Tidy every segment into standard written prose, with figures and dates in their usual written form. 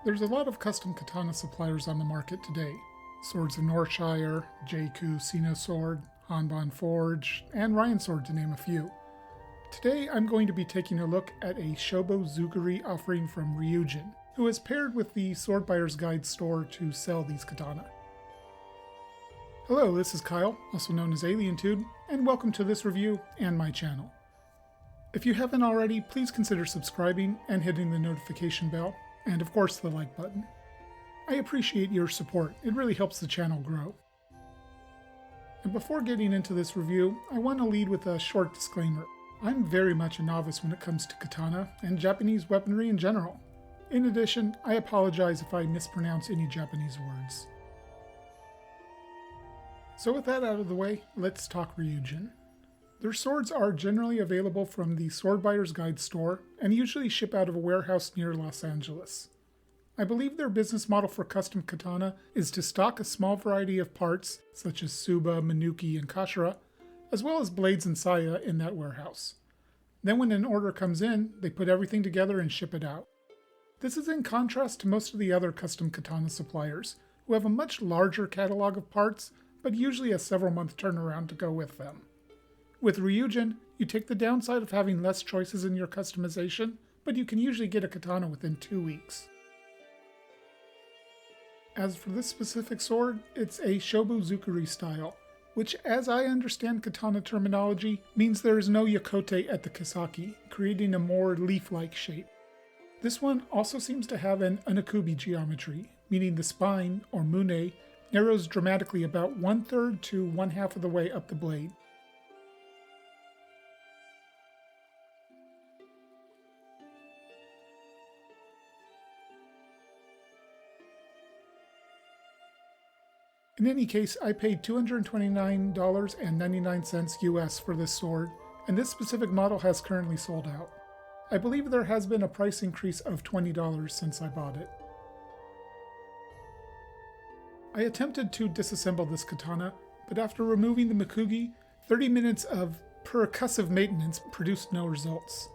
There's a lot of custom katana suppliers on the market today. Swords of Northshire, Jeiku Sino Sword, Hanban Forge, and Ryan Sword to name a few. Today I'm going to be taking a look at a Shobu Zukuri offering from Ryujin, who has paired with the Sword Buyer's Guide store to sell these katana. Hello, this is Kyle, also known as AlienTude, and welcome to this review and my channel. If you haven't already, please consider subscribing and hitting the notification bell, and of course the like button. I appreciate your support, it really helps the channel grow. And before getting into this review, I want to lead with a short disclaimer. I'm very much a novice when it comes to katana and Japanese weaponry in general. In addition, I apologize if I mispronounce any Japanese words. So with that out of the way, let's talk Ryujin. Their swords are generally available from the Sword Buyer's Guide store and usually ship out of a warehouse near Los Angeles. I believe their business model for custom katana is to stock a small variety of parts, such as Tsuba, Manuki, and Kashira, as well as blades and saya in that warehouse. Then when an order comes in, they put everything together and ship it out. This is in contrast to most of the other custom katana suppliers, who have a much larger catalog of parts, but usually a several-month turnaround to go with them. With Ryujin, you take the downside of having less choices in your customization, but you can usually get a katana within 2 weeks. As for this specific sword, it's a Shobu Zukuri style, which as I understand katana terminology, means there is no yakote at the kisaki, creating a more leaf-like shape. This one also seems to have an unakubi geometry, meaning the spine, or mune, narrows dramatically about 1/3 to 1/2 of the way up the blade. In any case, I paid $229.99 US for this sword, and this specific model has currently sold out. I believe there has been a price increase of $20 since I bought it. I attempted to disassemble this katana, but after removing the mikugi, 30 minutes of percussive maintenance produced no results.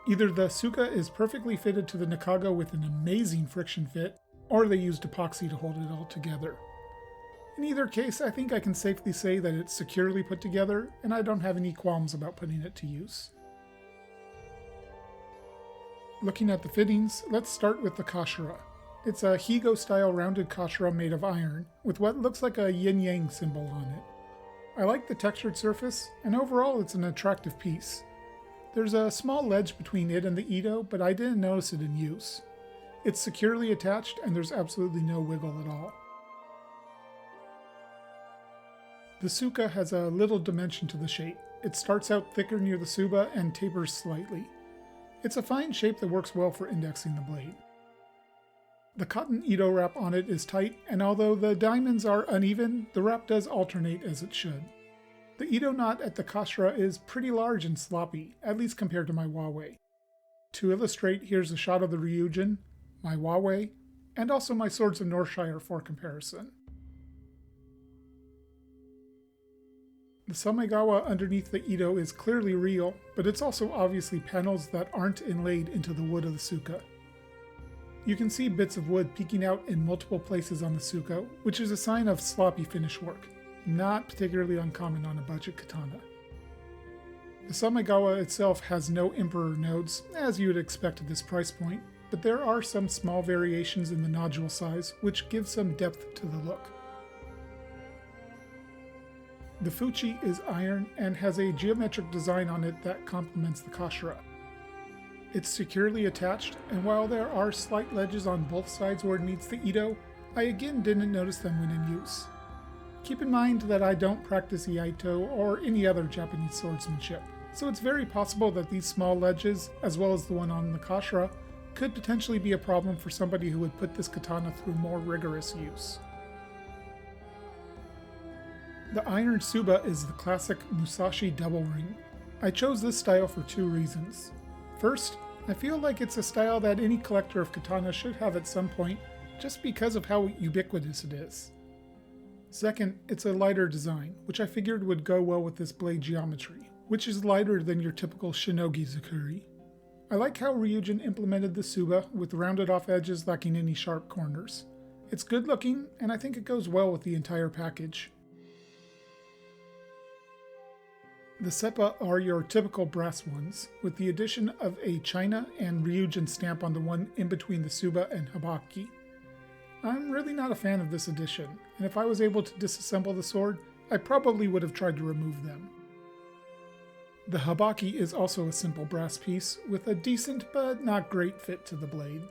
Either the Tsuka is perfectly fitted to the Nakago with an amazing friction fit, or they used epoxy to hold it all together. In either case, I think I can safely say that it's securely put together, and I don't have any qualms about putting it to use. Looking at the fittings, let's start with the Kashira. It's a Higo-style rounded Kashira made of iron, with what looks like a yin-yang symbol on it. I like the textured surface, and overall it's an attractive piece. There's a small ledge between it and the Ito, but I didn't notice it in use. It's securely attached and there's absolutely no wiggle at all. The Tsuka has a little dimension to the shape. It starts out thicker near the Tsuba and tapers slightly. It's a fine shape that works well for indexing the blade. The cotton Ito wrap on it is tight, and although the diamonds are uneven, the wrap does alternate as it should. The Ito knot at the Kashira is pretty large and sloppy, at least compared to my Huawei. To illustrate, here's a shot of the Ryujin, my Huawei, and also my Swords of Northshire for comparison. The samegawa underneath the Ito is clearly real, but it's also obviously panels that aren't inlaid into the wood of the Tsuka. You can see bits of wood peeking out in multiple places on the Tsuka, which is a sign of sloppy finish work, not particularly uncommon on a budget katana. The samegawa itself has no emperor nodes, as you would expect at this price point, but there are some small variations in the nodule size, which give some depth to the look. The Fuchi is iron and has a geometric design on it that complements the Kashira. It's securely attached, and while there are slight ledges on both sides where it meets the Ito, I again didn't notice them when in use. Keep in mind that I don't practice Iaito or any other Japanese swordsmanship, so it's very possible that these small ledges, as well as the one on the Kashira, could potentially be a problem for somebody who would put this katana through more rigorous use. The iron Tsuba is the classic Musashi double ring. I chose this style for 2 reasons. First, I feel like it's a style that any collector of katana should have at some point, just because of how ubiquitous it is. Second, it's a lighter design, which I figured would go well with this blade geometry, which is lighter than your typical shinogi Zukuri. I like how Ryujin implemented the Tsuba with rounded off edges lacking any sharp corners. It's good looking, and I think it goes well with the entire package. The seppa are your typical brass ones, with the addition of a China and Ryujin stamp on the one in between the Tsuba and habaki. I'm really not a fan of this addition, and if I was able to disassemble the sword, I probably would have tried to remove them. The habaki is also a simple brass piece, with a decent but not great fit to the blade.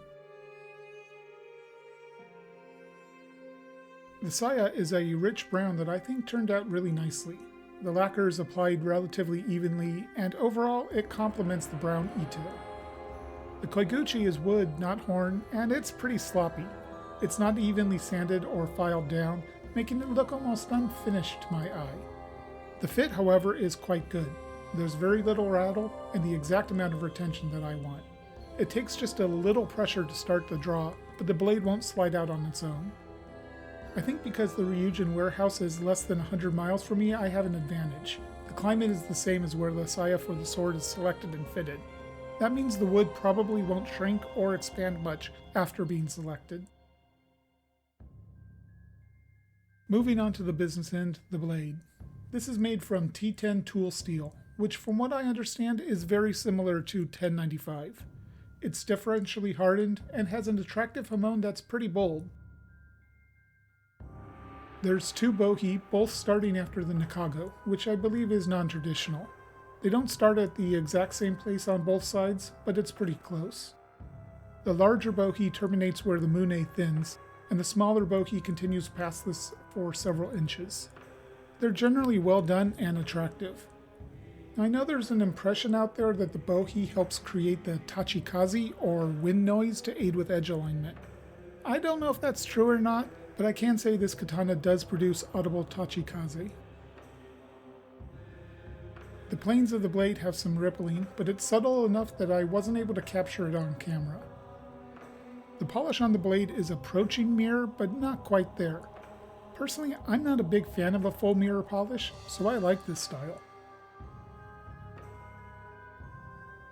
The saya is a rich brown that I think turned out really nicely. The lacquer is applied relatively evenly, and overall it complements the brown ito. The koiguchi is wood, not horn, and it's pretty sloppy. It's not evenly sanded or filed down, making it look almost unfinished to my eye. The fit, however, is quite good. There's very little rattle and the exact amount of retention that I want. It takes just a little pressure to start the draw, but the blade won't slide out on its own. I think because the Ryujin warehouse is less than 100 miles from me, I have an advantage. The climate is the same as where the saya for the sword is selected and fitted. That means the wood probably won't shrink or expand much after being selected. Moving on to the business end, the blade. This is made from T10 tool steel, which from what I understand is very similar to 1095. It's differentially hardened and has an attractive hamon that's pretty bold. There's two bohi, both starting after the nakago, which I believe is non-traditional. They don't start at the exact same place on both sides, but it's pretty close. The larger bohi terminates where the mune thins, and the smaller bohi continues past this for several inches. They're generally well done and attractive. Now, I know there's an impression out there that the bohi helps create the tachikaze, or wind noise, to aid with edge alignment. I don't know if that's true or not, but I can say this katana does produce audible tachikaze. The planes of the blade have some rippling, but it's subtle enough that I wasn't able to capture it on camera. The polish on the blade is approaching mirror, but not quite there. Personally, I'm not a big fan of a full mirror polish, so I like this style.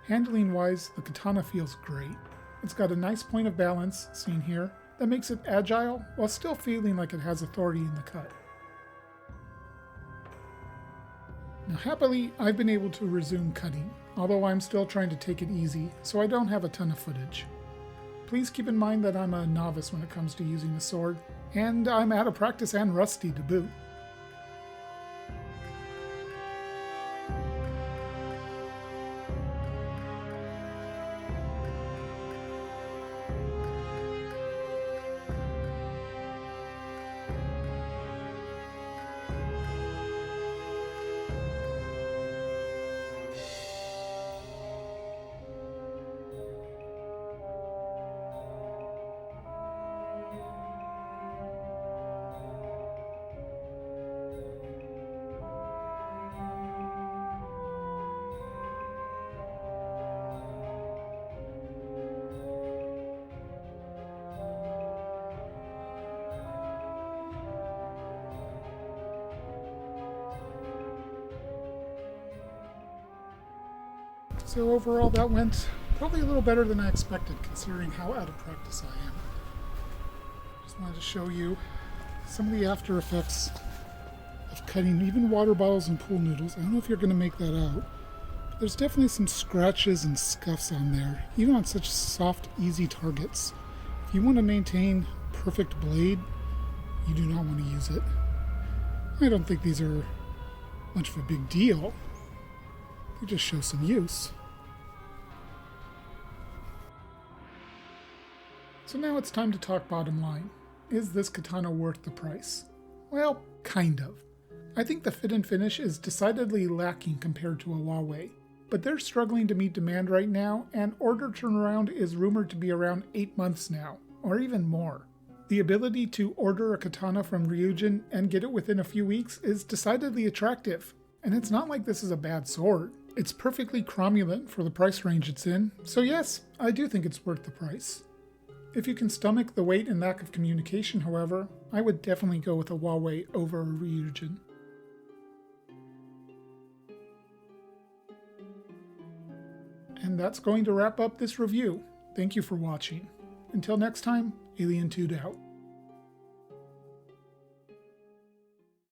Handling wise, the katana feels great. It's got a nice point of balance, seen here, that makes it agile while still feeling like it has authority in the cut. Now happily, I've been able to resume cutting, although I'm still trying to take it easy, so I don't have a ton of footage. Please keep in mind that I'm a novice when it comes to using a sword, and I'm out of practice and rusty to boot. So overall that went probably a little better than I expected considering how out of practice I am. Just wanted to show you some of the after effects of cutting even water bottles and pool noodles. I don't know if you're going to make that out, but there's definitely some scratches and scuffs on there, even on such soft, easy targets. If you want to maintain perfect blade, you do not want to use it. I don't think these are much of a big deal. They just show some use. So now it's time to talk bottom line. Is this katana worth the price? Well, kind of. I think the fit and finish is decidedly lacking compared to a Huawei, but they're struggling to meet demand right now, and order turnaround is rumored to be around 8 months now, or even more. The ability to order a katana from Ryujin and get it within a few weeks is decidedly attractive, and it's not like this is a bad sword. It's perfectly cromulent for the price range it's in, so yes, I do think it's worth the price. If you can stomach the weight and lack of communication, however, I would definitely go with a Huawei over a Ryujin. And that's going to wrap up this review. Thank you for watching. Until next time, Alien 2'd out.